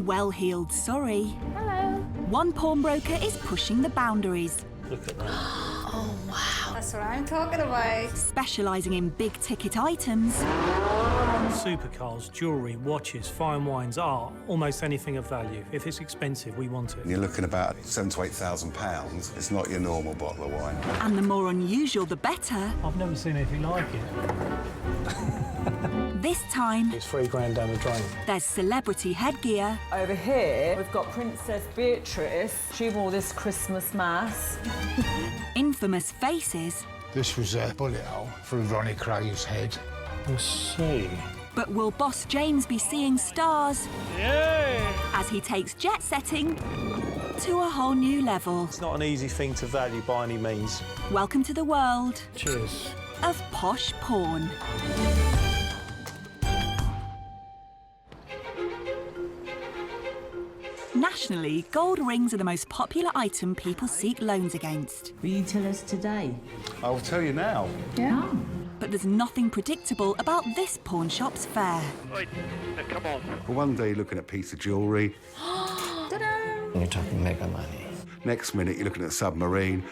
in well-heeled Surrey. Hello. One pawnbroker is pushing the boundaries. Look at that. Oh, wow. That's what I'm talking about. Specialising in big-ticket items. Supercars, jewellery, watches, fine wines, art, almost anything of value. If it's expensive, we want it. You're looking about £7,000 to £8,000. It's not your normal bottle of wine. And the more unusual, the better. I've never seen anything like it. This time, It's £3 down the drain. there's celebrity headgear. Over here, we've got Princess Beatrice. She wore this Christmas mass. Infamous faces. This was a bullet hole through Ronnie Krays' head. I see. But will boss James be seeing stars Yay! as he takes jet setting to a whole new level? It's not an easy thing to value by any means. Welcome to the world Cheers. of posh porn. Nationally, gold rings are the most popular item people seek loans against. Will you tell us today? I'll tell you now. Yeah. But there's nothing predictable about this pawn shop's fare. Wait, come on. For one day, you're looking at a piece of jewellery. Ta-da! You're talking mega money. Next minute, you're looking at a submarine.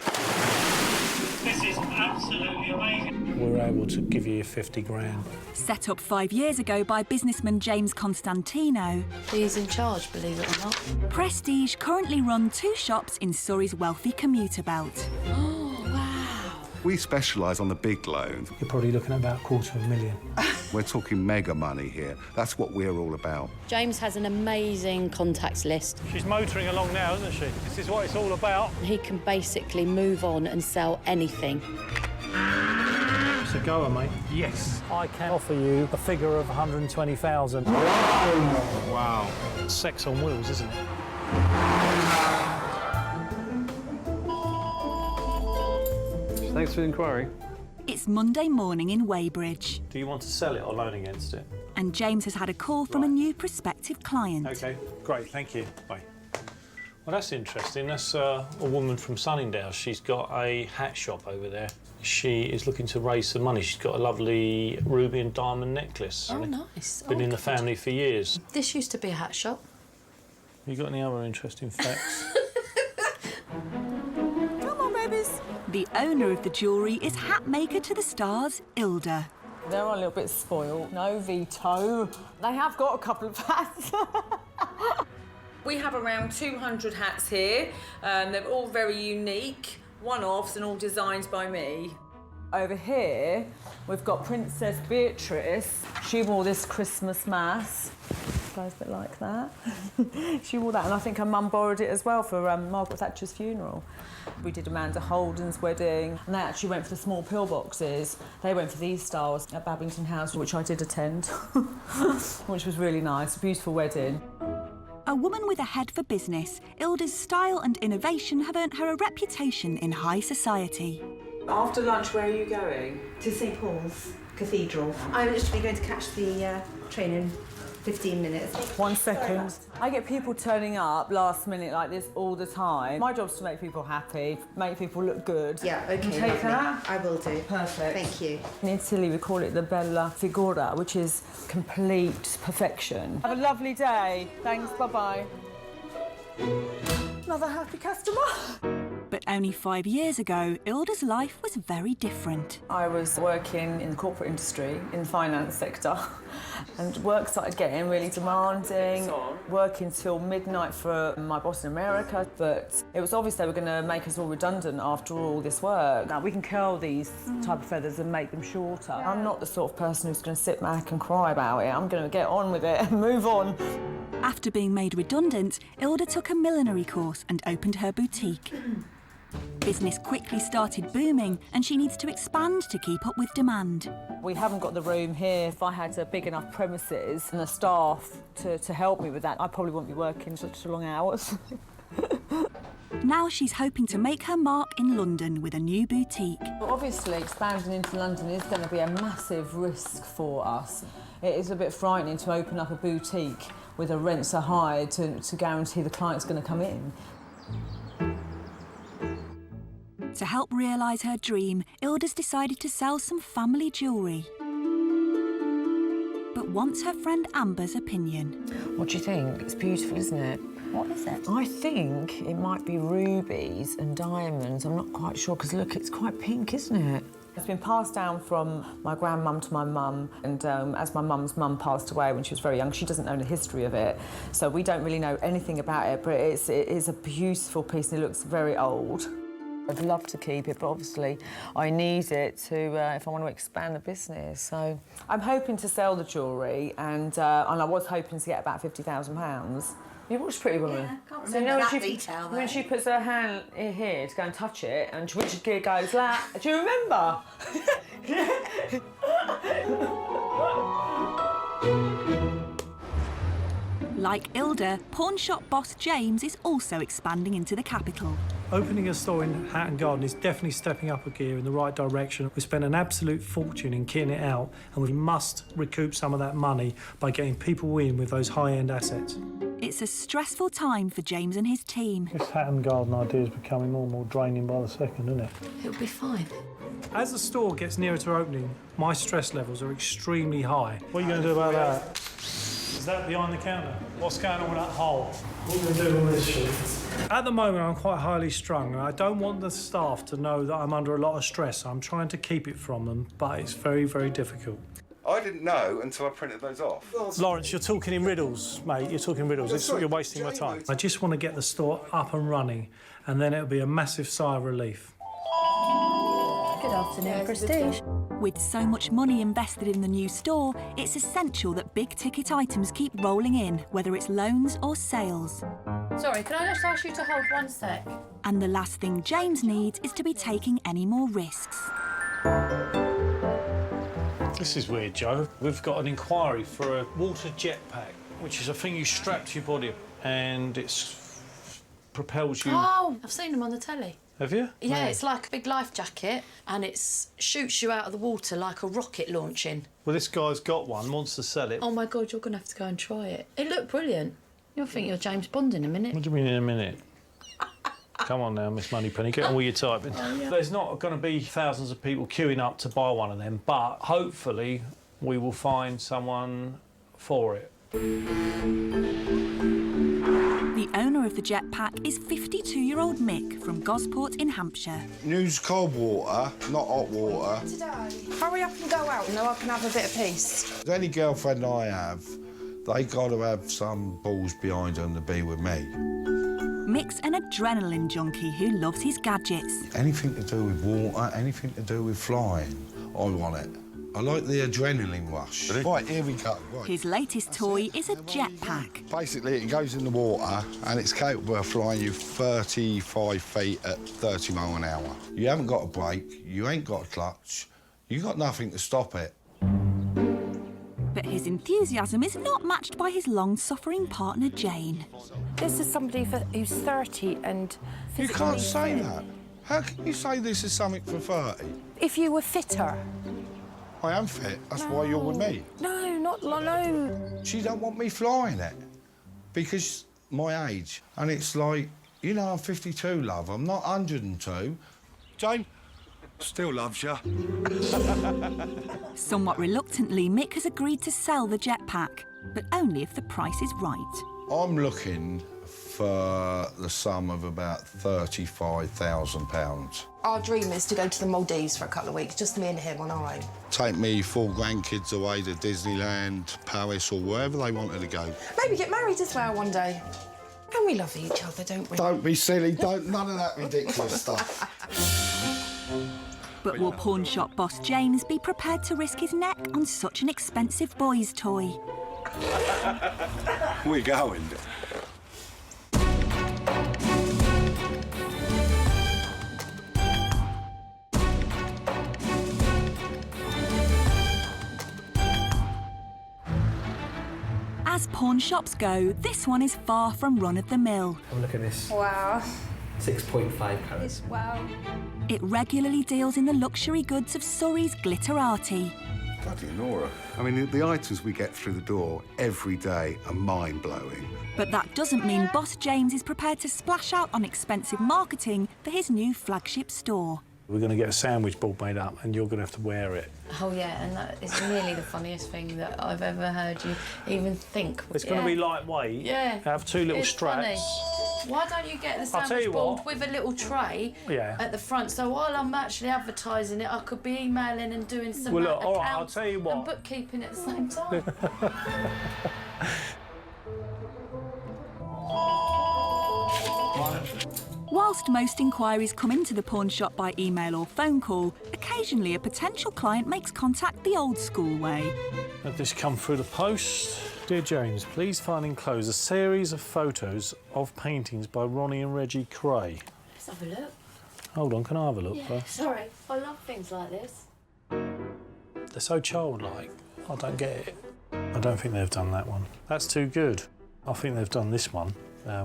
This is absolutely amazing. We're able to give you £50,000. Set up 5 years ago by businessman James Constantinou, He's in charge, believe it or not. Prestige currently run 2 shops in Surrey's wealthy commuter belt. Oh, wow. We specialise on the big loans. You're probably looking at about £250,000. We're talking mega money here. That's what we're all about. James has an amazing contacts list. She's motoring along now, isn't she? This is what it's all about. He can basically move on and sell anything. It's a goer, mate. Yes. I can offer you a figure of 120,000. Wow. Sex on wheels, isn't it? Thanks for the inquiry. It's Monday morning in Weybridge, Do you want to sell it or loan against it? and James has had a call from a new prospective client. OK, great, thank you. Bye. Well, that's interesting. That's a woman from Sunningdale. She's got a hat shop over there. She is looking to raise some money. She's got a lovely ruby and diamond necklace. Oh, nice. Been Oh, in the God. family for years. This used to be a hat shop. You got any other interesting facts? Come on, babies. The owner of the jewellery is Hatmaker to the stars, Ilda. They're a little bit spoiled. No veto. They have got a couple of hats. We have around 200 hats here. They're all very unique, one-offs and all designed by me. Over here, we've got Princess Beatrice. She wore this Christmas mass. Goes a bit like that. She wore that, and I think her mum borrowed it as well for Margaret Thatcher's funeral. We did Amanda Holden's wedding, and they actually went for the small pillboxes. They went for these styles at Babington House, which I did attend, which was really nice. A beautiful wedding. A woman with a head for business, Ilda's style and innovation have earned her a reputation in high society. After lunch, where are you going? To St Paul's Cathedral. I'm literally going to catch the train in 15 minutes. 1 second. I get people turning up last minute like this all the time. My job's to make people happy, make people look good. Yeah, okay. Can you take lovely. that? I will do. Perfect. Thank you. In Italy, we call it the bella figura, which is complete perfection. Have a lovely day. Thanks, bye-bye. Another happy customer. But only 5 years ago, Ilda's life was very different. I was working in the corporate industry, in the finance sector, and work started getting really demanding, working till midnight for my boss in America, but it was obvious they were going to make us all redundant after all this work. Now, we can curl these type of feathers and make them shorter. I'm not the sort of person who's going to sit back and cry about it. I'm going to get on with it and move on. After being made redundant, Ilda took a millinery course and opened her boutique. Business quickly started booming, and she needs to expand to keep up with demand. We haven't got the room here. If I had a big enough premises and the staff to help me with that, I probably wouldn't be working such long hours. Now she's hoping to make her mark in London with a new boutique. But obviously, expanding into London is going to be a massive risk for us. It is a bit frightening to open up a boutique with a rent so high to guarantee the client's going to come in. To help realise her dream, Ilda's decided to sell some family jewellery. But wants her friend Amber's opinion. What do you think? It's beautiful, isn't it? What is it? I think it might be rubies and diamonds. I'm not quite sure, because look, it's quite pink, isn't it? It's been passed down from my grandmum to my mum, and as my mum's mum passed away when she was very young, she doesn't know the history of it, so we don't really know anything about it, but it is a beautiful piece and it looks very old. I'd love to keep it, but obviously I need it to if I want to expand the business. So I'm hoping to sell the jewellery, and I was hoping to get about £50,000. You watch Pretty Woman? Yeah, can't So remember that when detail, though. when she puts her hand here to go and touch it, and Richard Gere goes, "La," do you remember? Like Ilda, pawn shop boss James is also expanding into the capital. Opening a store in Hatton Garden is definitely stepping up a gear in the right direction. We spent an absolute fortune in kitting it out, and we must recoup some of that money by getting people in with those high-end assets. It's a stressful time for James and his team. This Hatton Garden idea is becoming more and more draining by the second, isn't it? It'll be fine. As the store gets nearer to opening, my stress levels are extremely high. What are you going to do about that? Is that behind the counter? What's going on with that hole? What are we going to do with this shit? At the moment, I'm quite highly strung, and I don't want the staff to know that I'm under a lot of stress. I'm trying to keep it from them, but it's very, very difficult. I didn't know until I printed those off. Lawrence, you're talking in riddles, mate. You're talking riddles. You're wasting my time. I just want to get the store up and running, and then it'll be a massive sigh of relief. Good afternoon, Prestige. With so much money invested in the new store, it's essential that big-ticket items keep rolling in, whether it's loans or sales. Sorry, can I just ask you to hold one sec? And the last thing James needs is to be taking any more risks. This is weird, Joe. We've got an inquiry for a water jetpack, which is a thing you strap to your body and it propels you... Oh, I've seen them on the telly. Have you? Yeah, it's like a big life jacket and it shoots you out of the water like a rocket launching. Well, this guy's got one, wants to sell it. Oh, my God, you're going to have to go and try it. It looked brilliant. You'll think you're James Bond in a minute. What do you mean in a minute? Come on now, Miss Moneypenny, get on with your typing. Oh, yeah. There's not going to be thousands of people queuing up to buy one of them, but hopefully we will find someone for it. The owner of the jetpack is 52-year-old Mick from Gosport in Hampshire. Use cold water, not hot water. Hurry up and go out, and I can have a bit of peace. Any girlfriend I have, they got to have some balls behind them to be with me. Mick's an adrenaline junkie who loves his gadgets. Anything to do with water, anything to do with flying, I want it. I like the adrenaline rush. Right, here we go. Right. His latest toy is a jetpack. Basically, it goes in the water and it's capable of flying you 35 feet at 30 miles an hour. You haven't got a brake, you ain't got a clutch, you got nothing to stop it. But his enthusiasm is not matched by his long-suffering partner, Jane. This is somebody who's 30 and You can't say that. How can you say this is something for 30? If you were fitter. I am fit, that's why you're with me. No, no. She don't want me flying it because my age. And it's like, you know, I'm 52, love. I'm not 102. Jane still loves you. Somewhat reluctantly, Mick has agreed to sell the jetpack, but only if the price is right. I'm looking for the sum of about £35,000. Our dream is to go to the Maldives for a couple of weeks, just me and him on our own. Take me 4 grandkids away to Disneyland, Paris or wherever they wanted to go. Maybe get married as well one day. And we love each other, don't we? Don't be silly, none of that ridiculous stuff. But will pawn shop boss James be prepared to risk his neck on such an expensive boy's toy? We're going. As pawn shops go, this one is far from run-of-the-mill. Oh, look at this. Wow. 6.5 carats. Wow. It regularly deals in the luxury goods of Surrey's glitterati. Bloody Nora. I mean, the items we get through the door every day are mind-blowing. But that doesn't mean boss James is prepared to splash out on expensive marketing for his new flagship store. We're going to get a sandwich board made up and you're going to have to wear it. Oh, yeah, and that is nearly the funniest thing that I've ever heard you even think. It's going to be lightweight. Yeah. Have two little It's straps. funny. Why don't you get the I'll tell sandwich you board what. with a little tray Yeah. at the front, so while I'm actually advertising it, I could be emailing and doing some Well, look, all right, I'll accounts tell you what. and bookkeeping at the same time. Whilst most inquiries come into the pawn shop by email or phone call, occasionally a potential client makes contact the old school way. Had this come through the post. Dear James, please find enclosed a series of photos of paintings by Ronnie and Reggie Kray. Let's have a look. Hold on, can I have a look Yeah, first? sorry. I love things like this. They're so childlike. I don't get it. I don't think they've done that one. That's too good. I think they've done this one,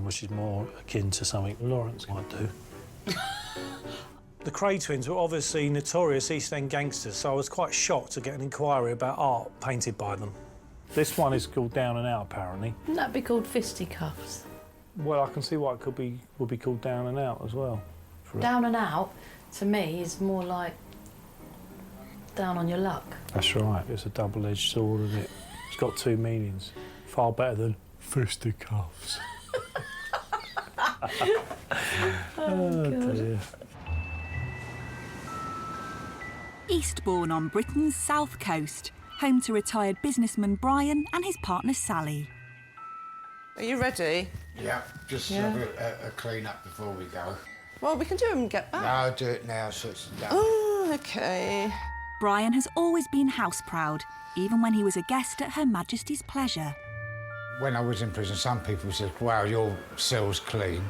which is more akin to something Lawrence might do. The Kray twins were obviously notorious East End gangsters, so I was quite shocked to get an inquiry about art painted by them. This one is called Down and Out, apparently. Wouldn't that be called fisticuffs? Well, I can see why it would be called Down and Out as well. Down and out, to me, is more like down on your luck. That's right. It's a double-edged sword, isn't it? It's got two meanings. Far better than fisticuffs. Oh, dear. Eastbourne on Britain's south coast, home to retired businessman Brian and his partner Sally. Are you ready? Yeah, just have a clean up before we go. Well, we can do them and get back. No, I'll do it now so it's done. Oh, OK. Brian has always been house proud, even when he was a guest at Her Majesty's pleasure. When I was in prison, some people said, wow, your cell's clean.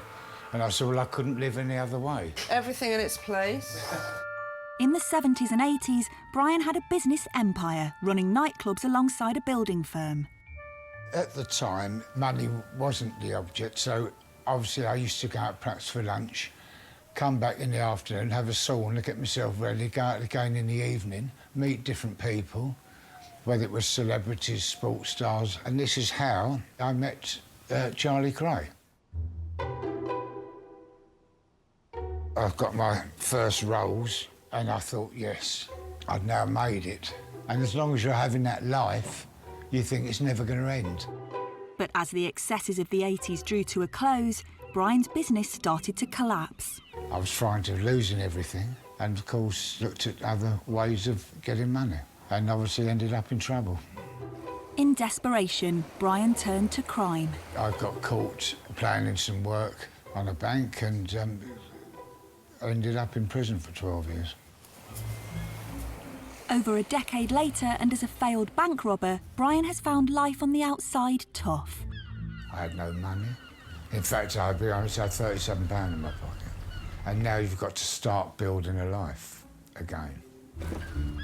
And I said, well, I couldn't live any other way. Everything in its place. In the 70s and 80s, Brian had a business empire, running nightclubs alongside a building firm. At the time, money wasn't the object, so obviously I used to go out perhaps for lunch, come back in the afternoon, have a sauna, get myself ready, go out again in the evening, meet different people, whether it was celebrities, sports stars, and this is how I met Charlie Kray. I got my first roles, and I thought, yes, I'd now made it. And as long as you're having that life, you think it's never going to end. But as the excesses of the 80s drew to a close, Brian's business started to collapse. I was frightened of losing everything, and of course looked at other ways of getting money, and obviously ended up in trouble. In desperation, Brian turned to crime. I got caught planning some work on a bank and ended up in prison for 12 years. Over a decade later, and as a failed bank robber, Brian has found life on the outside tough. I had no money. In fact, I'll be honest, I had £37 in my pocket. And now you've got to start building a life again.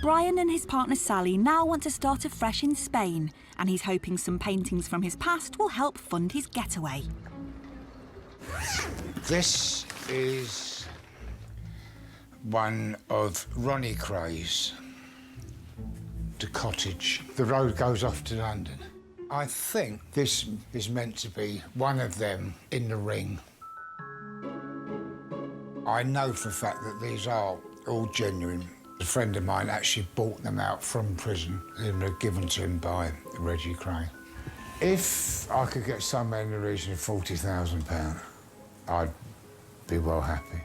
Brian and his partner Sally now want to start afresh in Spain, and he's hoping some paintings from his past will help fund his getaway. This is one of Ronnie Krays. The cottage. The road goes off to London. I think this is meant to be one of them in the ring. I know for a fact that these are all genuine. A friend of mine actually bought them out from prison. They were given to him by Reggie Kray. If I could get somewhere in the region of £40,000, I'd be well happy.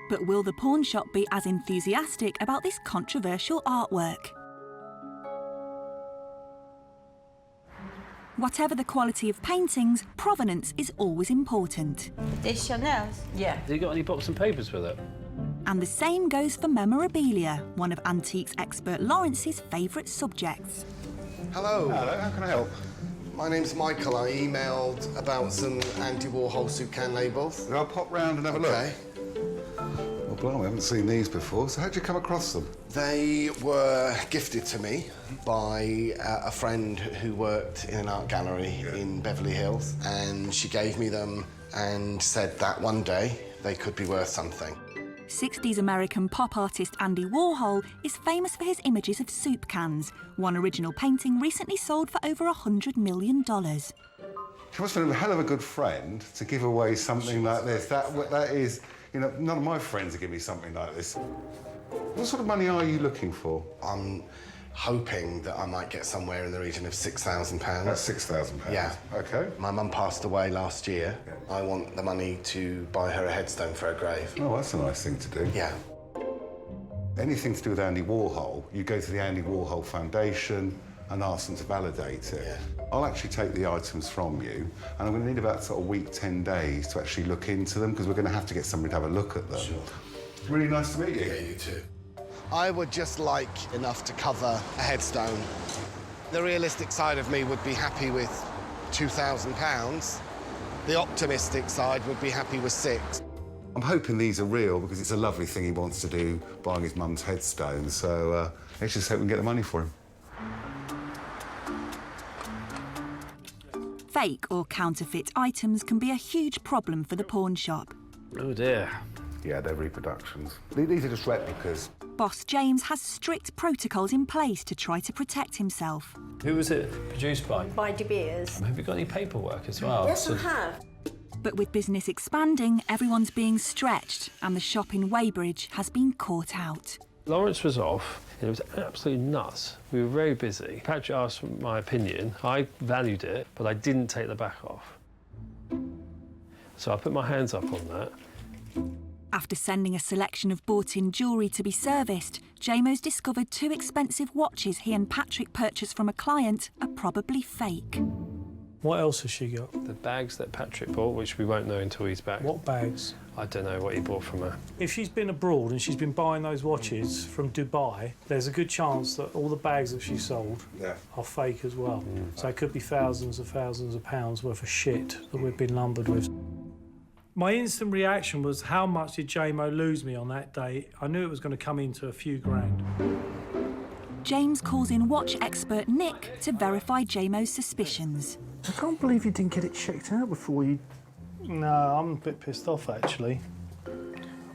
But will the pawn shop be as enthusiastic about this controversial artwork? Whatever the quality of paintings, provenance is always important. This Chanel's? Yeah. Have you got any books and papers with it? And the same goes for memorabilia, one of antiques expert Lawrence's favourite subjects. Hello. Hello, how can I help? My name's Michael. I emailed about some anti-Warhol soup can labels. I'll pop round and have a look. Okay. Well, blimey, I haven't seen these before, so how'd you come across them? They were gifted to me by a friend who worked in an art gallery in Beverly Hills, and she gave me them and said that one day they could be worth something. 60s American pop artist Andy Warhol is famous for his images of soup cans. One original painting recently sold for over $100 million. She must have been a hell of a good friend to give away something like this. That is You know, none of my friends would give me something like this. What sort of money are you looking for? I'm hoping that I might get somewhere in the region of £6,000. That's £6,000? Yeah. OK. My mum passed away last year. Yeah. I want the money to buy her a headstone for her grave. Oh, that's a nice thing to do. Yeah. Anything to do with Andy Warhol, you go to the Andy Warhol Foundation and ask them to validate it. Yeah. I'll actually take the items from you, and I'm going to need about sort of a week, 10 days to actually look into them, because we're going to have to get somebody to have a look at them. Sure. Really nice to meet you. Yeah, you too. I would just like enough to cover a headstone. The realistic side of me would be happy with £2,000. The optimistic side would be happy with £6,000. I'm hoping these are real, because it's a lovely thing he wants to do, buying his mum's headstone, so let's just hope we can get the money for him. Fake or counterfeit items can be a huge problem for the pawn shop. Oh dear. Yeah, they're reproductions. These are just replicas. Boss James has strict protocols in place to try to protect himself. Who was it produced by? By De Beers. Have you got any paperwork as well? Yes, I have. But with business expanding, everyone's being stretched, and the shop in Weybridge has been caught out. Lawrence was off. It was absolutely nuts. We were very busy. Patrick asked for my opinion. I valued it, but I didn't take the back off. So I put my hands up on that. After sending a selection of bought-in jewellery to be serviced, JMO's discovered 2 expensive watches he and Patrick purchased from a client are probably fake. What else has she got? The bags that Patrick bought, which we won't know until he's back. What bags? I don't know what he bought from her. If she's been abroad and she's been buying those watches from Dubai, there's a good chance that all the bags that she sold are fake as well. So it could be thousands of pounds worth of shit that we've been lumbered with. My instant reaction was, how much did JMO lose me on that day? I knew it was going to come into a few grand. James calls in watch expert Nick to verify JMO's suspicions. I can't believe you didn't get it checked out before you... No, I'm a bit pissed off, actually,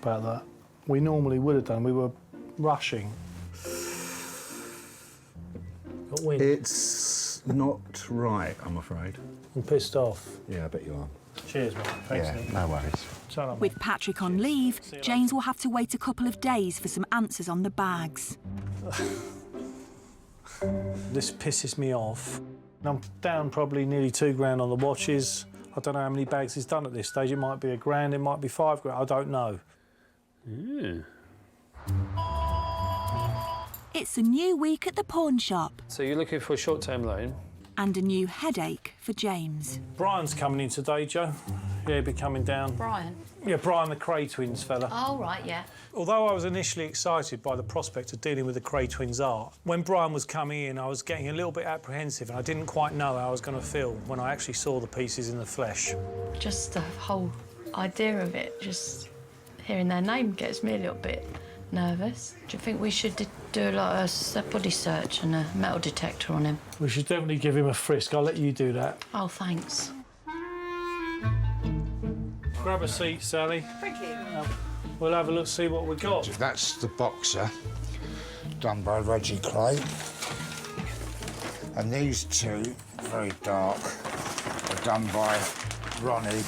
about that. We normally would have done. We were rushing. Got wind. It's not right, I'm afraid. I'm pissed off. Yeah, I bet you are. Cheers, mate. Thanks, yeah, Nick. no worries. Shut up, With Patrick on leave, James will have to wait a couple of days for some answers on the bags. This pisses me off. I'm down probably nearly £2 on the watches. I don't know how many bags he's done at this stage. It might be £1,000, it might be £5,000. I don't know. It's a new week at the pawn shop. So you're looking for a short-term loan? And a new headache for James. Brian's coming in today, Joe. Yeah, he'll be coming down. Brian? Yeah, Brian, the Kray twins fella. Oh, right, yeah. Although I was initially excited by the prospect of dealing with the Kray twins' art, when Brian was coming in, I was getting a little bit apprehensive and I didn't quite know how I was going to feel when I actually saw the pieces in the flesh. Just the whole idea of it, just hearing their name gets me a little bit nervous. Do you think we should do like a body search and a metal detector on him? We should definitely give him a frisk. I'll let you do that. Oh, thanks. Grab a seat, Sally. Thank you. We'll have a look, see what we got. That's the boxer, done by Reggie Kray. And these two, very dark, are done by Ronnie.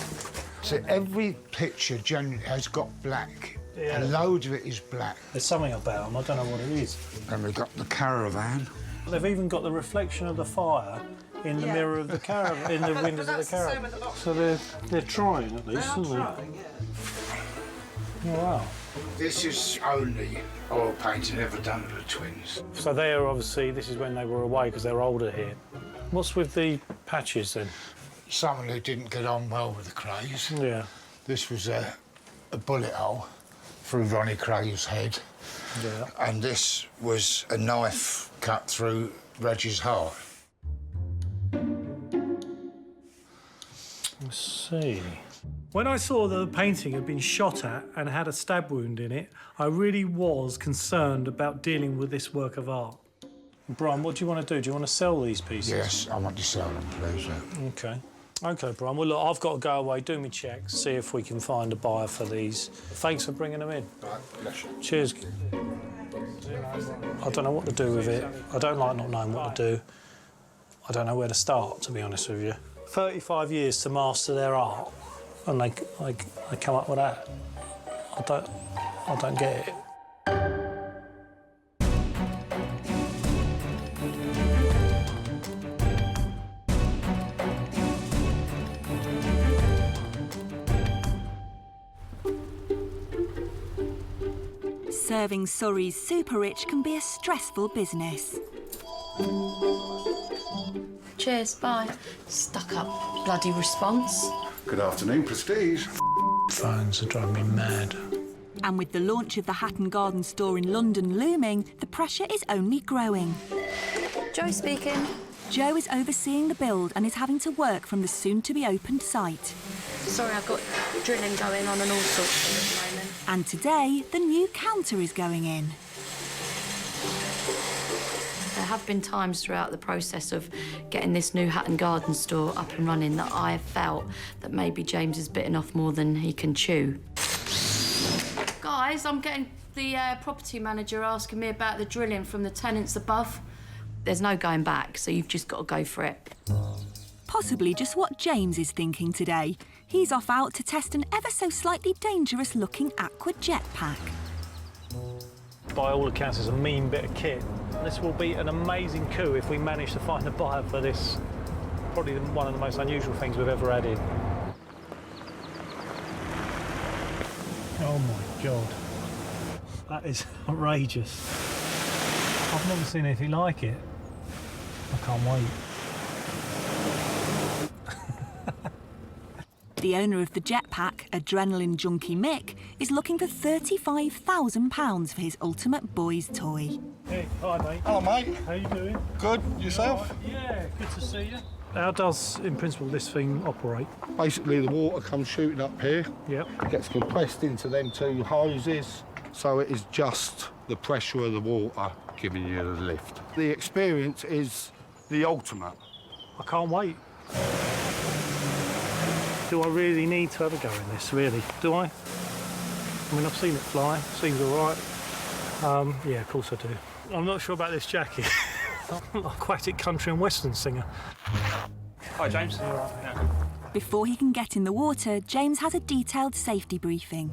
So every picture generally has got black. Yeah. A load of it is black. There's something about them, I don't know what it is. And we've got the caravan. They've even got the reflection of the fire in the mirror of the caravan, in the windows of the caravan. So they're trying at least, aren't they? Oh, wow. This is only oil painting ever done to the twins. So they are obviously, this is when they were away because they're older here. What's with the patches then? Someone who didn't get on well with the Krays. Yeah. This was a bullet hole through Ronnie Kray's head. Yeah. And this was a knife cut through Reggie's heart. Let's see. When I saw that the painting had been shot at and had a stab wound in it, I really was concerned about dealing with this work of art. Brian, what do you want to do? Do you want to sell these pieces? Yes, I want to sell them, please. OK. OK, Brian. Well, look, I've got to go away, do my checks, see if we can find a buyer for these. Thanks for bringing them in. Right, bless you. Cheers. I don't know what to do with it. I don't like not knowing what to do. I don't know where to start, to be honest with you. 35 years to master their art, and they come up with that. I don't get it. Serving Surrey's super rich can be a stressful business. Cheers, bye. Stuck up bloody response. Good afternoon, Prestige. Phones are driving me mad. And with the launch of the Hatton Garden store in London looming, the pressure is only growing. Joe speaking. Joe is overseeing the build and is having to work from the soon-to-be-opened site. Sorry, I've got drilling going on and all sorts at the moment. And today, the new counter is going in. There have been times throughout the process of getting this new Hatton Garden store up and running that I have felt that maybe James has bitten off more than he can chew. Guys, I'm getting the property manager asking me about the drilling from the tenants above. There's no going back, so you've just got to go for it. Possibly just what James is thinking today. He's off out to test an ever so slightly dangerous-looking aqua jetpack. By all accounts, it's a mean bit of kit. This will be an amazing coup if we manage to find a buyer for this. Probably one of the most unusual things we've ever had in. Oh my God. That is outrageous. I've never seen anything like it. I can't wait. The owner of the jetpack, adrenaline junkie Mick, is looking for £35,000 for his ultimate boy's toy. Hey, hi mate. Hello, mate. How you doing? Good. Yourself? Yeah, good to see you. How does, in principle, this thing operate? Basically, the water comes shooting up here. Yep. It gets compressed into them two hoses, so it is just the pressure of the water giving you the lift. The experience is the ultimate. I can't wait. Do I really need to have a go in this, really? Do I? I mean, I've seen it fly, seems all right. Yeah, of course I do. I'm not sure about this jacket. I'm an aquatic country and western singer. Hi, James. Before he can get in the water, James has a detailed safety briefing.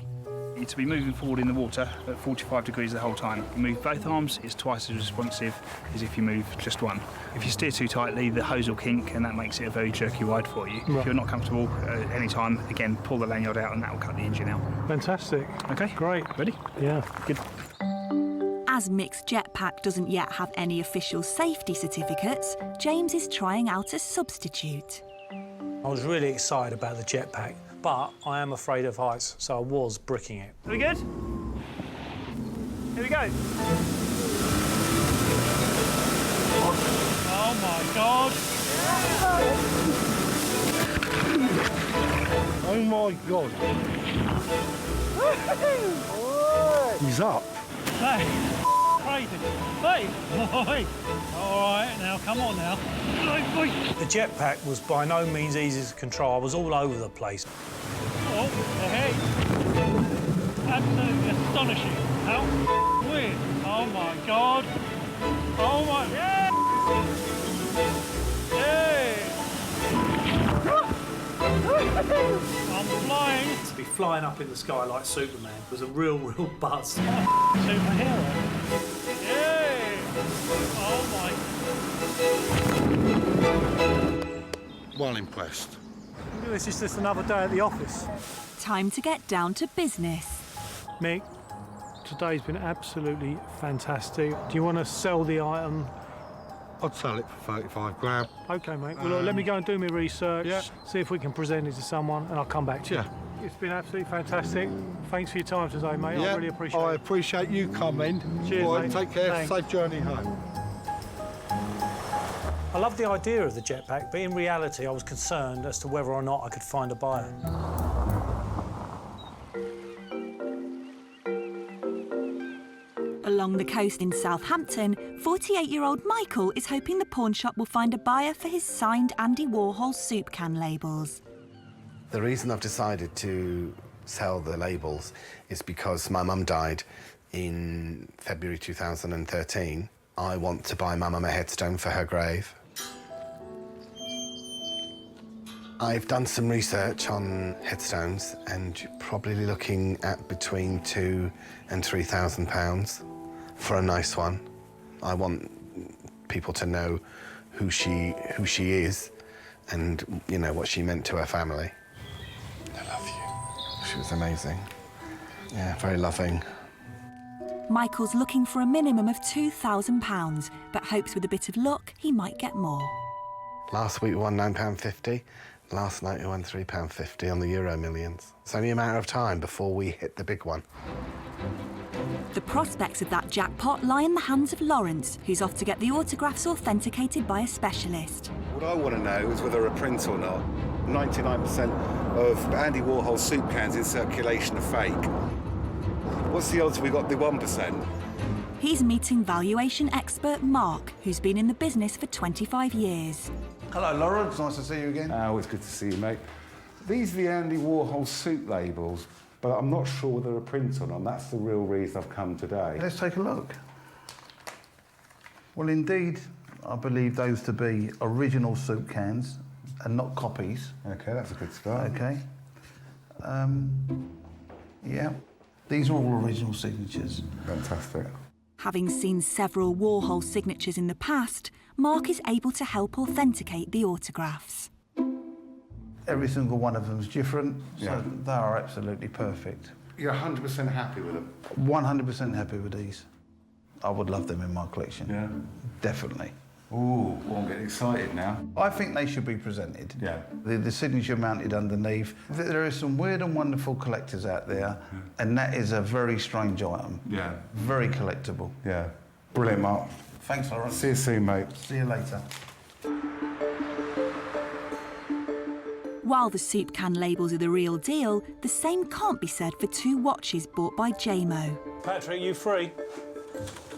You're to be moving forward in the water at 45 degrees the whole time. You move both arms, it's twice as responsive as if you move just one. If you steer too tightly, the hose will kink and that makes it a very jerky ride for you. Right. If you're not comfortable at any time, again, pull the lanyard out and that will cut the engine out. Fantastic. OK, great. Ready? Yeah, good. As Mick's jetpack doesn't yet have any official safety certificates, James is trying out a substitute. I was really excited about the jetpack, but I am afraid of heights, so I was bricking it. Are we good? Here we go. Oh my God! Oh my God. He's up. Hey, crazy. Hey, oi. All right, now, come on now. The jetpack was by no means easy to control. I was all over the place. Oh, hey. Absolutely astonishing. How weird. Oh my God. Oh my. Yeah. Hey. I'm flying. To be flying up in the sky like Superman was a real buzz. Superhero. Yay! Oh my. Well impressed. This is just another day at the office. Time to get down to business. Mick, today's been absolutely fantastic. Do you want to sell the item? I'd sell it for 35 grand. OK, mate. Well, look, let me go and do my research, see if we can present it to someone, and I'll come back to you. It's been absolutely fantastic. Thanks for your time today, mate. I really appreciate it. I appreciate you coming. Cheers, All right, mate. take care. Thanks. Safe journey home. I love the idea of the jetpack, but in reality, I was concerned as to whether or not I could find a buyer. Along the coast in Southampton, 48-year-old Michael is hoping the pawn shop will find a buyer for his signed Andy Warhol soup can labels. The reason I've decided to sell the labels is because my mum died in February 2013. I want to buy my mum a headstone for her grave. I've done some research on headstones and you're probably looking at between £2,000 and £3,000 for a nice one. I want people to know who she is and, you know, what she meant to her family. I love you. She was amazing. Yeah, very loving. Michael's looking for a minimum of £2,000, but hopes with a bit of luck he might get more. Last week we won £9.50. Last night we won £3.50 on the Euro Millions. It's only a matter of time before we hit the big one. The prospects of that jackpot lie in the hands of Lawrence, who's off to get the autographs authenticated by a specialist. What I want to know is whether a print or not. 99% of Andy Warhol soup cans in circulation are fake. What's the odds we got the 1%? He's meeting valuation expert Mark, who's been in the business for 25 years. Hello, Lawrence. Nice to see you again. Always good to see you, mate. These are the Andy Warhol soup labels, but I'm not sure whether they're a print or not. That's the real reason I've come today. Let's take a look. Well, indeed, I believe those to be original soup cans and not copies. OK, that's a good start. OK. Yeah. These are all original signatures. Fantastic. Having seen several Warhol signatures in the past, Mark is able to help authenticate the autographs. Every single one of them is different, so they are absolutely perfect. You're 100% happy with them? 100% happy with these. I would love them in my collection. Yeah. Definitely. Ooh, well, I'm getting excited now. I think they should be presented. Yeah. The signature mounted underneath. There are some weird and wonderful collectors out there, and that is a very strange item. Yeah. Very collectible. Yeah. Brilliant, Mark. Thanks, Lawrence. See you soon, mate. See you later. While the soup can labels are the real deal, the same can't be said for two watches bought by JMO. Patrick, you free?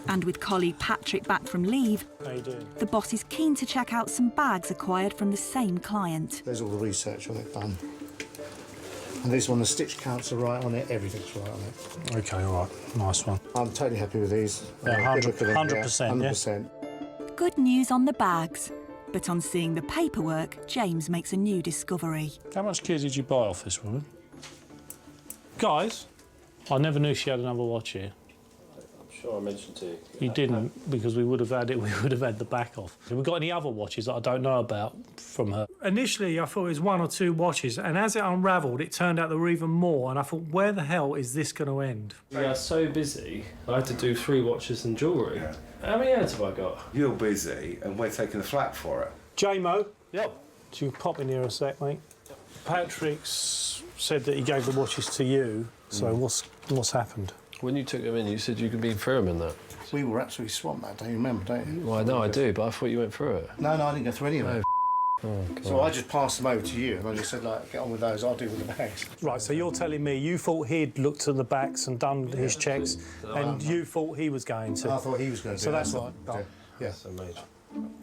And with colleague Patrick back from leave, How you doing? the boss is keen to check out some bags acquired from the same client. There's all the research on it done. And this one, the stitch counts are right on it, everything's right on it. OK, all right. Nice one. I'm totally happy with these. Yeah, 100%, 100%. Good news on the bags, but on seeing the paperwork, James makes a new discovery. How much gear did you buy off this woman? Guys, I never knew she had another watch here. Sure, I mentioned to you. You didn't, because we would have had it. We would have had the back off. Have we got any other watches that I don't know about from her? Initially, I thought it was one or two watches, and as it unravelled, it turned out there were even more, and I thought, where the hell is this going to end? We are so busy, I had to do 3 watches and jewellery. Yeah. How many ads have I got? You're busy, and we're taking the flak for it. JMO? Yep. So you pop in here a sec, mate. Yep. Patrick's said that he gave the watches to you, so what's happened? When you took them in, you said you could be through them and that. We were absolutely swamped that day, you remember, don't you? Well, I know I do, but I thought you went through it. No, I didn't go through any of it. Oh, so I just passed them over to you, and I just said, like, get on with those, I'll deal with the bags. Right, so you're telling me you thought he'd looked at the backs and done his checks, and you thought he was going to? I thought he was going to do that's that. like done. Yeah. That's amazing.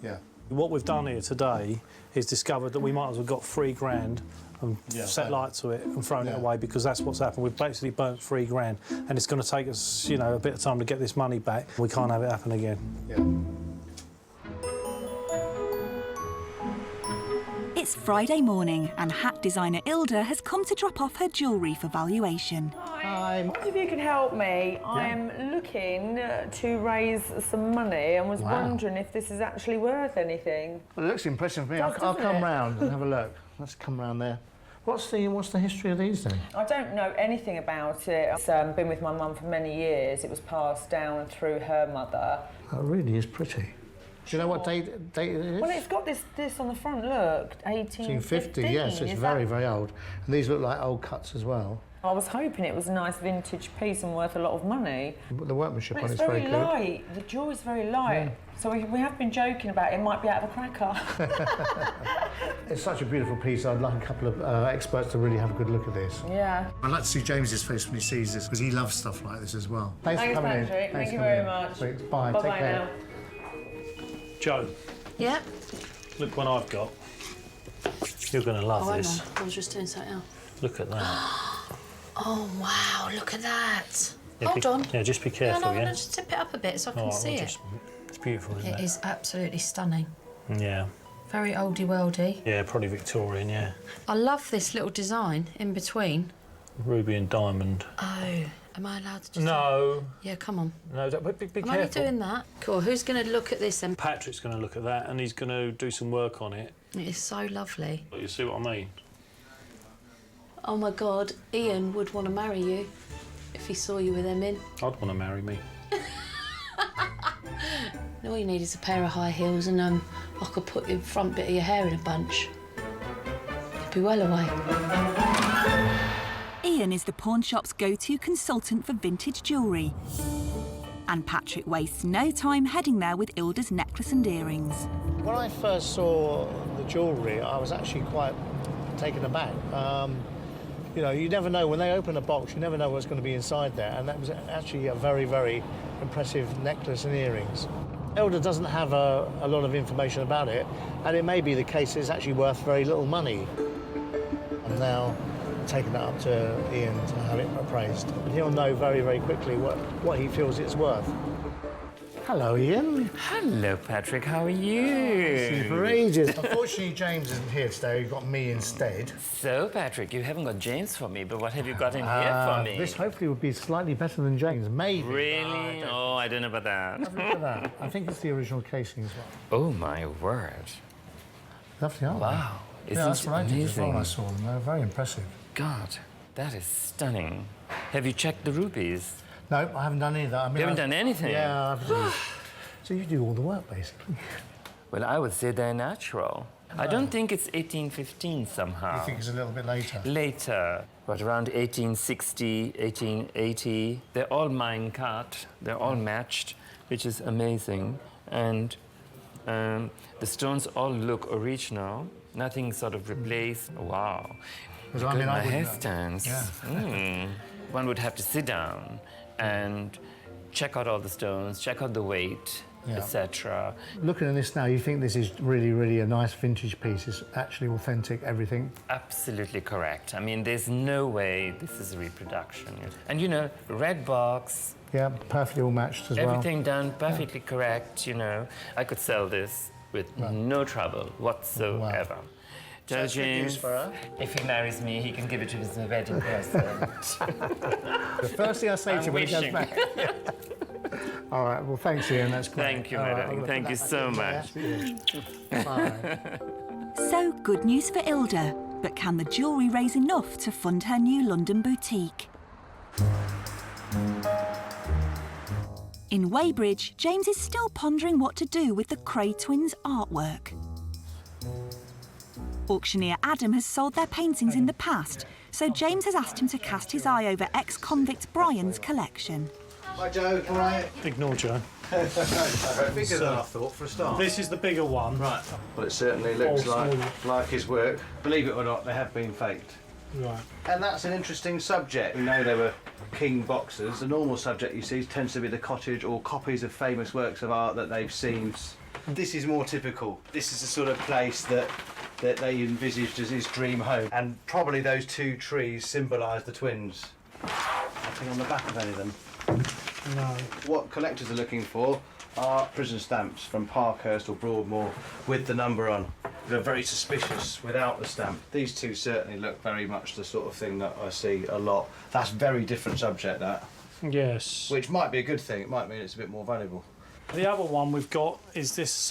Yeah. What we've done here today is discovered that we might as well got $3,000 and set light to it and thrown it away, because that's what's happened. We've basically burnt $3,000, and it's going to take us, you know, a bit of time to get this money back. We can't have it happen again. Yeah. It's Friday morning, and hat designer Ilda has come to drop off her jewellery for valuation. Hi. I wonder if you could help me. I'm looking to raise some money and was wondering if this is actually worth anything. Well, it looks impressive to me. I'll come round and have a look. Let's come round there. What's the history of these then? I don't know anything about it. It's been with my mum for many years. It was passed down through her mother. That really is pretty. Do you know what date it is? Well, it's got this on the front, look, 1850. Yes, it's very, very old. And these look like old cuts as well. I was hoping it was a nice vintage piece and worth a lot of money. The workmanship on it's it's very very good. light. The jewellery's very light. So we have been joking about it might be out of a cracker. It's such a beautiful piece. I'd like a couple of experts to really have a good look at this. Yeah. I'd like to see James's face when he sees this, because he loves stuff like this as well. Thanks for coming Patrick. in. Thank you very much. Sweet. Bye. Bye-bye Take care. now. Joe. Yeah? Look what I've got. You're going to love this. I know. I was just doing something else. Look at that. Oh, wow, look at that. Yeah, Hold on. Yeah, just be careful, No, I'm going to just tip it up a bit so I can see it. It's beautiful, isn't it? It is absolutely stunning. Yeah. Very oldie-worldy. Yeah, probably Victorian, yeah. I love this little design in between. Ruby and diamond. Oh, am I allowed to just... No. Yeah, come on. No, be I'm careful. only doing that. Cool, who's going to look at this then? Patrick's going to look at that and he's going to do some work on it. It is so lovely. You see what I mean? Oh my God, Ian would want to marry you if he saw you with them in. I'd want to marry me. All you need is a pair of high heels and I could put the front bit of your hair in a bunch. You'd be well away. Ian is the pawn shop's go-to consultant for vintage jewellery. And Patrick wastes no time heading there with Ilda's necklace and earrings. When I first saw the jewellery, I was actually quite taken aback. You know, you never know, when they open a box, you never know what's going to be inside there, and that was actually a very, very impressive necklace and earrings. Ilda doesn't have a lot of information about it, and it may be the case it's actually worth very little money. I'm now taking that up to Ian to have it appraised. He'll know very, very quickly what he feels it's worth. Hello, Ian. Hello, Patrick. How are you? See you for ages. Unfortunately, James isn't here today. You've got me instead. So, Patrick, you haven't got James for me, but what have you got in here for me? This hopefully would be slightly better than James, maybe. Really? Oh, I don't know about that. Have a look at that. I think it's the original casing as well. Oh, my word. Lovely, aren't they? Wow. Yeah, that's what I did as well when I saw them. They're very impressive. God, that is stunning. Have you checked the rubies? No, I haven't done any of that. I mean, You haven't done anything? Yeah, so you do all the work, basically. Well, I would say they're natural. I don't think it's 1815 somehow. You think it's a little bit later? Later, but around 1860, 1880. They're all mine cut, they're all matched, which is amazing. And the stones all look original, nothing sort of replaced. Wow. Because, Look I mean, at I my wouldn't hairstones. Yeah. One would have to sit down and check out all the stones, check out the weight, Yeah. etc. Looking at this now, you think this is really, really a nice vintage piece. It's actually authentic, everything. Absolutely correct. I mean, there's no way this is a reproduction. And you know, red box. Yeah, perfectly all matched as well. Everything done perfectly correct, you know. I could sell this with no trouble whatsoever. Tell That's good James, news for her. if he marries me, he can give it to his wedding present. The first thing I say to him when he goes back. All right, well, thanks, Ian. That's great. Thank you, All my right, darling. I'll Thank you put that so back much. Bye. So, good news for Ilda, but can the jewellery raise enough to fund her new London boutique? In Weybridge, James is still pondering what to do with the Kray twins' artwork. Auctioneer Adam has sold their paintings in the past, so James has asked him to cast his eye over ex-convict Brian's collection. Hi, Joe. All right? Ignore Joe. Bigger than I thought for a start. This is the bigger one. Right. Well, it certainly looks Old like his work. Believe it or not, they have been faked. Right. And that's an interesting subject. We know they were king boxers. The normal subject you see tends to be the cottage or copies of famous works of art that they've seen. This is more typical. This is the sort of place that they envisaged as his dream home. And probably those two trees symbolise the twins. Nothing on the back of any of them. No. What collectors are looking for are prison stamps from Parkhurst or Broadmoor with the number on. They're very suspicious without the stamp. These two certainly look very much the sort of thing that I see a lot. That's a very different subject, that. Yes. Which might be a good thing. It might mean it's a bit more valuable. The other one we've got is this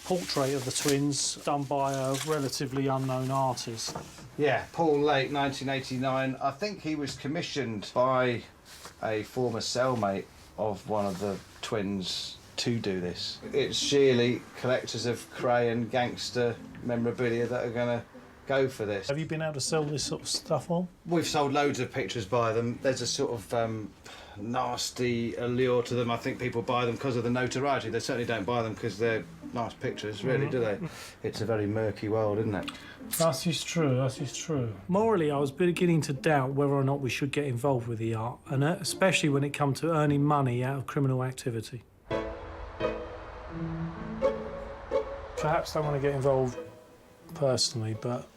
portrait of the twins done by a relatively unknown artist. Yeah, Paul Lake, 1989. I think he was commissioned by a former cellmate of one of the twins to do this. It's sheerly collectors of Kray and Gangster memorabilia that are going to go for this. Have you been able to sell this sort of stuff on? We've sold loads of pictures by them. There's a sort of nasty allure to them. I think people buy them because of the notoriety. They certainly don't buy them because they're nice pictures, really, do they? It's a very murky world, isn't it? That is true, that is true. Morally, I was beginning to doubt whether or not we should get involved with the art, and especially when it comes to earning money out of criminal activity. Perhaps don't want to get involved personally, but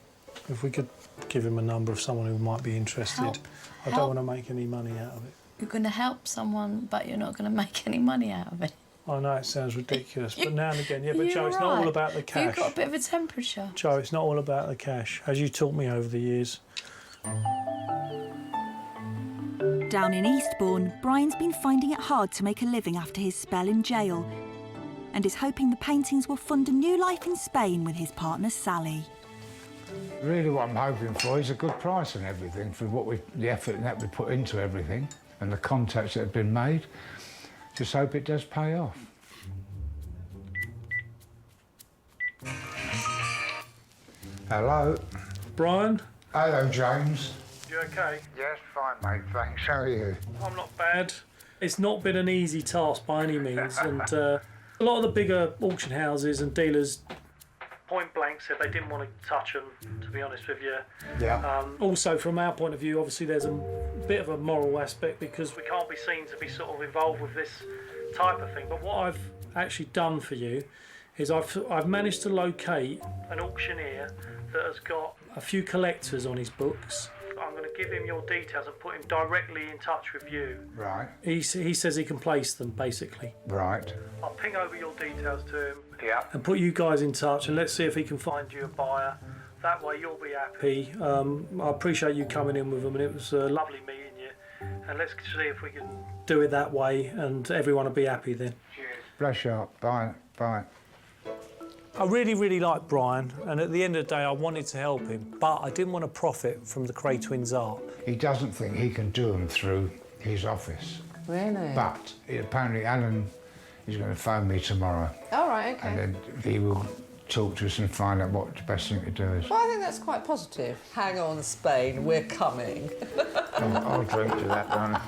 if we could give him a number of someone who might be interested. I don't want to make any money out of it. You're going to help someone, but you're not going to make any money out of it. I know it sounds ridiculous, but now and again, yeah, but Joe, it's not all about the cash. You've got a bit of a temperature. Joe, it's not all about the cash, as you taught me over the years. Down in Eastbourne, Brian's been finding it hard to make a living after his spell in jail and is hoping the paintings will fund a new life in Spain with his partner Sally. Really what I'm hoping for is a good price and everything for the effort that we put into everything and the contacts that have been made. Just hope it does pay off. Hello. Brian? Hello, James. You okay? Yes, fine, mate, thanks. How are you? I'm not bad. It's not been an easy task by any means, and a lot of the bigger auction houses and dealers point blank said they didn't want to touch them, to be honest with you. Yeah. Also, from our point of view, obviously there's a bit of a moral aspect because we can't be seen to be sort of involved with this type of thing. But what I've actually done for you is I've managed to locate an auctioneer that has got a few collectors on his books. I'm going to give him your details and put him directly in touch with you. Right. He says he can place them, basically. Right. I'll ping over your details to him. Yeah. And put you guys in touch, and let's see if he can find you a buyer. That way you'll be happy. I appreciate you coming in with them, and it was lovely meeting you. And let's see if we can do it that way, and everyone will be happy then. Cheers. Bless you up. Bye. Bye. I really, really like Brian, and at the end of the day, I wanted to help him, but I didn't want to profit from the Kray twins' art. He doesn't think he can do them through his office. Really? But apparently Alan is going to phone me tomorrow. All right, okay. And then he will talk to us and find out what the best thing to do is. Well, I think that's quite positive. Hang on, Spain, we're coming. I'll drink to that, darling.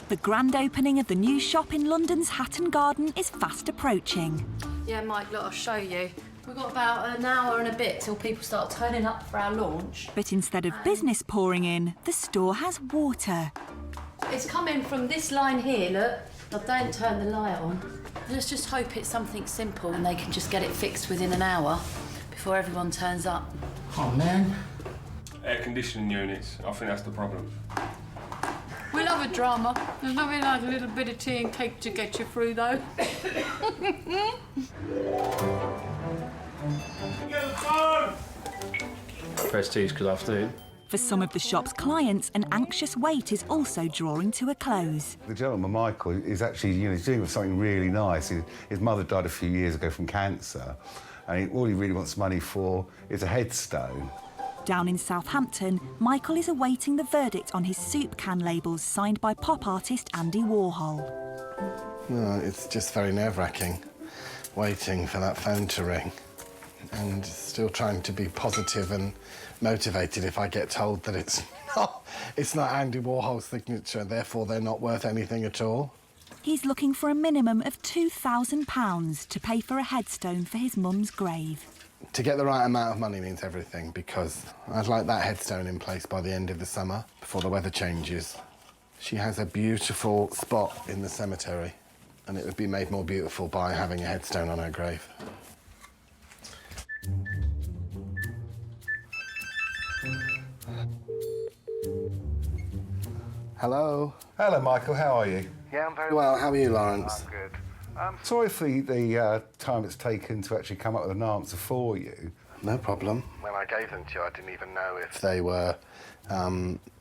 The grand opening of the new shop in London's Hatton Garden is fast approaching. Yeah, Mike, look, I'll show you. We've got about an hour and a bit till people start turning up for our launch. But instead of business pouring in, the store has water. It's coming from this line here, look. Now, don't turn the light on. Let's just hope it's something simple and they can just get it fixed within an hour before everyone turns up. Oh, man. Air conditioning units. I think that's the problem. We love a drama. There's nothing like a little bit of tea and cake to get you through, though. Prestige, good afternoon. For some of the shop's clients, an anxious wait is also drawing to a close. The gentleman, Michael, is actually, he's doing something really nice. His mother died a few years ago from cancer, and all he really wants money for is a headstone. Down in Southampton, Michael is awaiting the verdict on his soup can labels signed by pop artist Andy Warhol. No, it's just very nerve-wracking, waiting for that phone to ring and still trying to be positive and motivated if I get told that it's not Andy Warhol's signature, therefore they're not worth anything at all. He's looking for a minimum of £2,000 to pay for a headstone for his mum's grave. To get the right amount of money means everything, because I'd like that headstone in place by the end of the summer, before the weather changes. She has a beautiful spot in the cemetery, and it would be made more beautiful by having a headstone on her grave. Hello? Hello, Michael, how are you? Yeah, I'm very well. How are you, Lawrence? I'm good. Sorry for the time it's taken to actually come up with an answer for you. No problem. When I gave them to you, I didn't even know if they were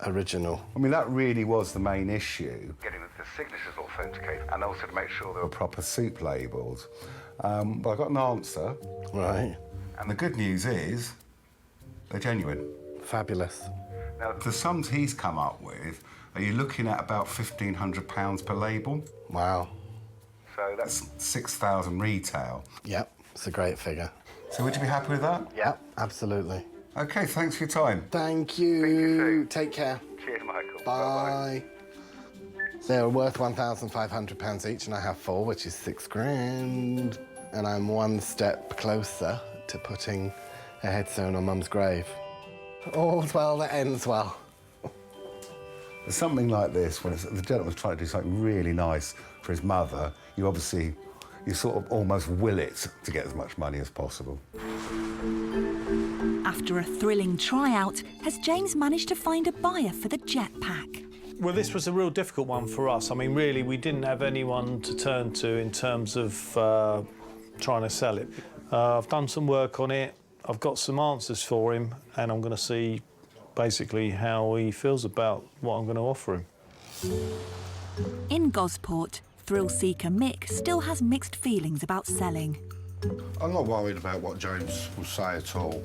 original. I mean, that really was the main issue. Getting the signatures authenticated and also to make sure they were proper soup labels. But I got an answer. Right. And the good news is they're genuine. Fabulous. Now, the sums he's come up with, are you looking at about £1,500 per label? Wow. So that's 6,000 retail. Yep, it's a great figure. So would you be happy with that? Yep, absolutely. OK, thanks for your time. Thank you. Take care. Cheers, Michael. Bye. They're worth £1,500 each, and I have 4, which is £6 grand. And I'm one step closer to putting a headstone on Mum's grave. All's well that ends well. Something like this, when the gentleman's trying to do something really nice for his mother, you sort of almost will it to get as much money as possible. After a thrilling tryout, has James managed to find a buyer for the jetpack? Well, this was a real difficult one for us. I mean, really, we didn't have anyone to turn to in terms of trying to sell it. I've done some work on it. I've got some answers for him, and I'm going to see basically how he feels about what I'm going to offer him. In Gosport, thrill-seeker Mick still has mixed feelings about selling. I'm not worried about what James will say at all.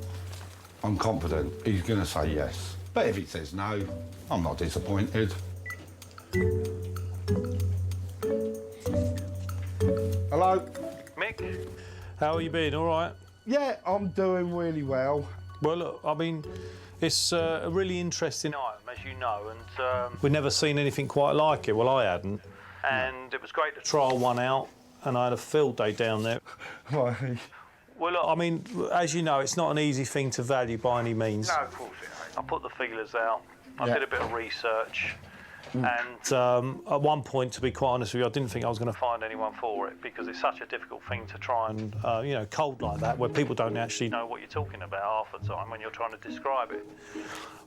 I'm confident he's going to say yes. But if he says no, I'm not disappointed. Hello? Mick, how are you been? All right? Yeah, I'm doing really well. Well, look, I mean, it's a really interesting item, as you know, and we'd never seen anything quite like it. Well, I hadn't. And it was great to trial one out, and I had a field day down there. Right. Well, look, I mean, as you know, it's not an easy thing to value by any means. No, of course it ain't. I put the feelers out. I did a bit of research. Mm. And at one point, to be quite honest with you, I didn't think I was going to find anyone for it because it's such a difficult thing to try and, you know, cold like that, where people don't actually know what you're talking about half the time when you're trying to describe it.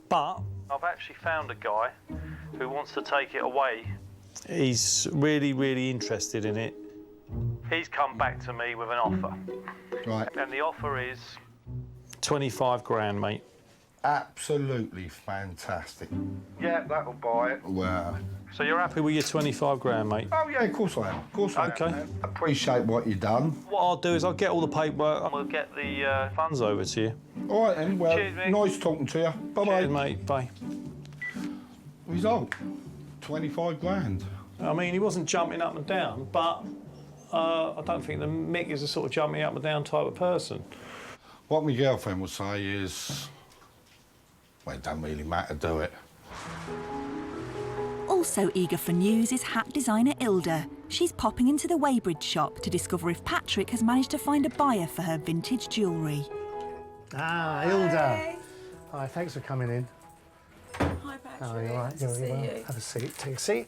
But I've actually found a guy who wants to take it away. He's really, really interested in it. He's come back to me with an offer. Right. And the offer is 25 grand, mate. Absolutely fantastic. Yeah, that'll buy it. Wow. So you're happy with your 25 grand, mate? Oh, yeah, of course I am. Of course I am. Okay. Appreciate what you've done. What I'll do is I'll get all the paperwork and we'll get the funds over to you. All right, then. Well, Cheers, mate. nice talking to you. Bye-bye. Cheers, mate. Bye. Result, 25 grand. I mean, he wasn't jumping up and down, but I don't think that Mick is the sort of jumping up and down type of person. What my girlfriend would say is, well, it doesn't really matter, do it? Also eager for news is hat designer Ilda. She's popping into the Weybridge shop to discover if Patrick has managed to find a buyer for her vintage jewellery. Ah, Ilda. Hi, thanks for coming in. Hi, Patrick. How are you? All right? Nice to see you. Have a seat. Take a seat.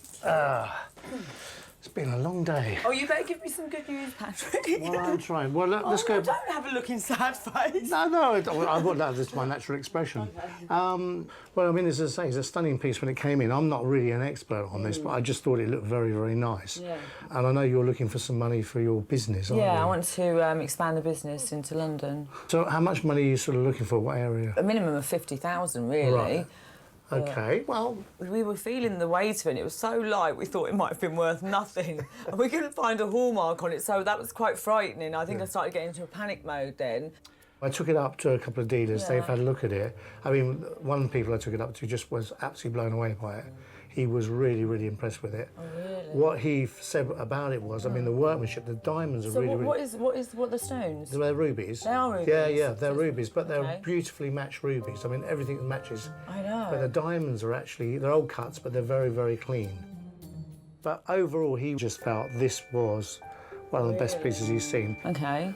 It's been a long day. Oh, you better give me some good news, Patrick. Well, I'm trying. Well, let's go. Don't have a looking sad face. No, I would. That's my natural expression. Well, I mean, as I say, it's a stunning piece when it came in. I'm not really an expert on this, but I just thought it looked very, very nice. Yeah. And I know you're looking for some money for your business, aren't you? Yeah, I want to expand the business into London. So how much money are you sort of looking for? What area? A minimum of 50,000, really. Right. Okay, well... We were feeling the weight of it, and it was so light we thought it might have been worth nothing. And we couldn't find a hallmark on it, so that was quite frightening. I think I started getting into a panic mode then. I took it up to a couple of dealers, Yeah. they've had a look at it. I mean, one of the people I took it up to just was absolutely blown away by it. He was really, really impressed with it. Oh, really? What he said about it was, I mean, the workmanship, the diamonds are So really, what are the stones? They're rubies. They are rubies? Yeah, they're rubies, but they're Okay. beautifully matched rubies. I mean, everything matches. I know. But the diamonds are actually, they're old cuts, but they're very, very clean. But overall, he just felt this was one of the best pieces he's seen. Okay.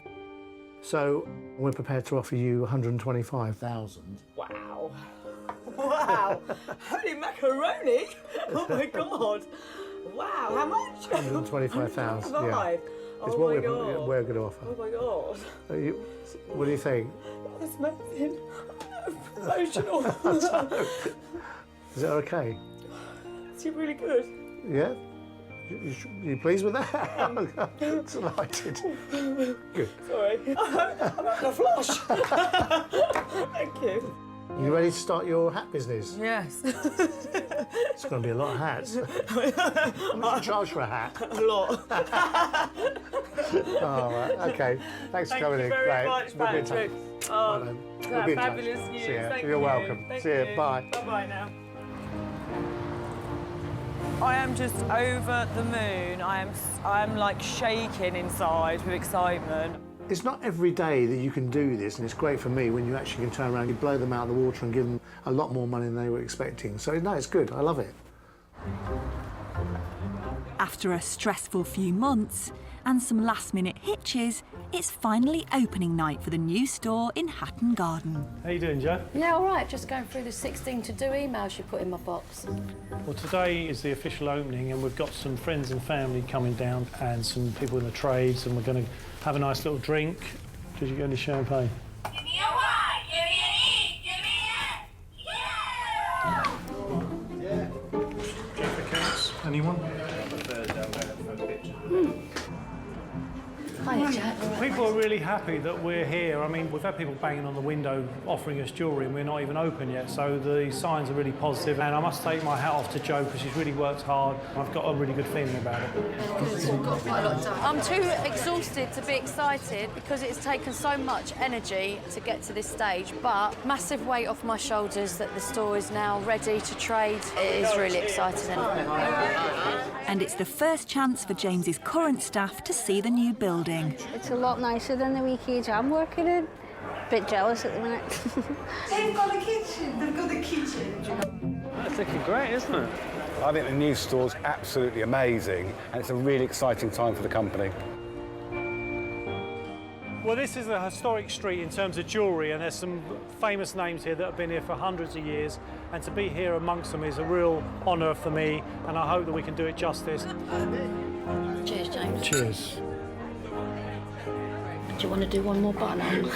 So we're prepared to offer you 125,000. Wow. Wow. Holy macaroni. Oh, my God. Wow, how much? 125,000, yeah. Five. It's Oh, what my God. we're going to offer. Oh, my God. What do you think? That's amazing. I'm emotional. Is that okay? It's really good. Yeah? You pleased with that? I'm delighted. Good. Sorry. I'm having a flush. Thank you. You ready to start your hat business? Yes. It's going to be a lot of hats. How much do you charge for a hat? A lot. Oh, right. Okay. Thanks for coming in. Thank you very Great. much, We'll be in Patrick. touch. Oh, Well done. that We'll be in touch. fabulous news. See ya. Thank You're you. welcome. Thank See ya. you. Bye. Bye-bye now. I am just over the moon. I'm like shaking inside with excitement. It's not every day that you can do this, and it's great for me when you actually can turn around, you blow them out of the water and give them a lot more money than they were expecting. So, no, it's good. I love it. After a stressful few months and some last-minute hitches, it's finally opening night for the new store in Hatton Garden. How you doing, Jo? Yeah, all right. Just going through the 16 to-do emails you put in my box. Well, today is the official opening, and we've got some friends and family coming down and some people in the trades, and we're going to have a nice little drink. Did you get any champagne? Give me a Y, give me an E, give me a... Yeah! Jeff accounts? Anyone? Hiya, Jack. People are really happy that we're here. I mean, we've had people banging on the window offering us jewellery and we're not even open yet, so the signs are really positive. And I must take my hat off to Jo because she's really worked hard. I've got a really good feeling about it. We've got quite a lot done. I'm too exhausted to be excited because it's taken so much energy to get to this stage, but massive weight off my shoulders that the store is now ready to trade. It is really exciting. And it's the first chance for James's current staff to see the new building. It's a lot nicer than the wee cage I'm working in. Bit jealous at the minute. They've got a kitchen. They've got a kitchen. That's looking great, isn't it? I think the new store's absolutely amazing, and it's a really exciting time for the company. Well, this is a historic street in terms of jewellery, and there's some famous names here that have been here for hundreds of years, and to be here amongst them is a real honour for me, and I hope that we can do it justice. Cheers, James. Cheers. Do you want to do one more button on?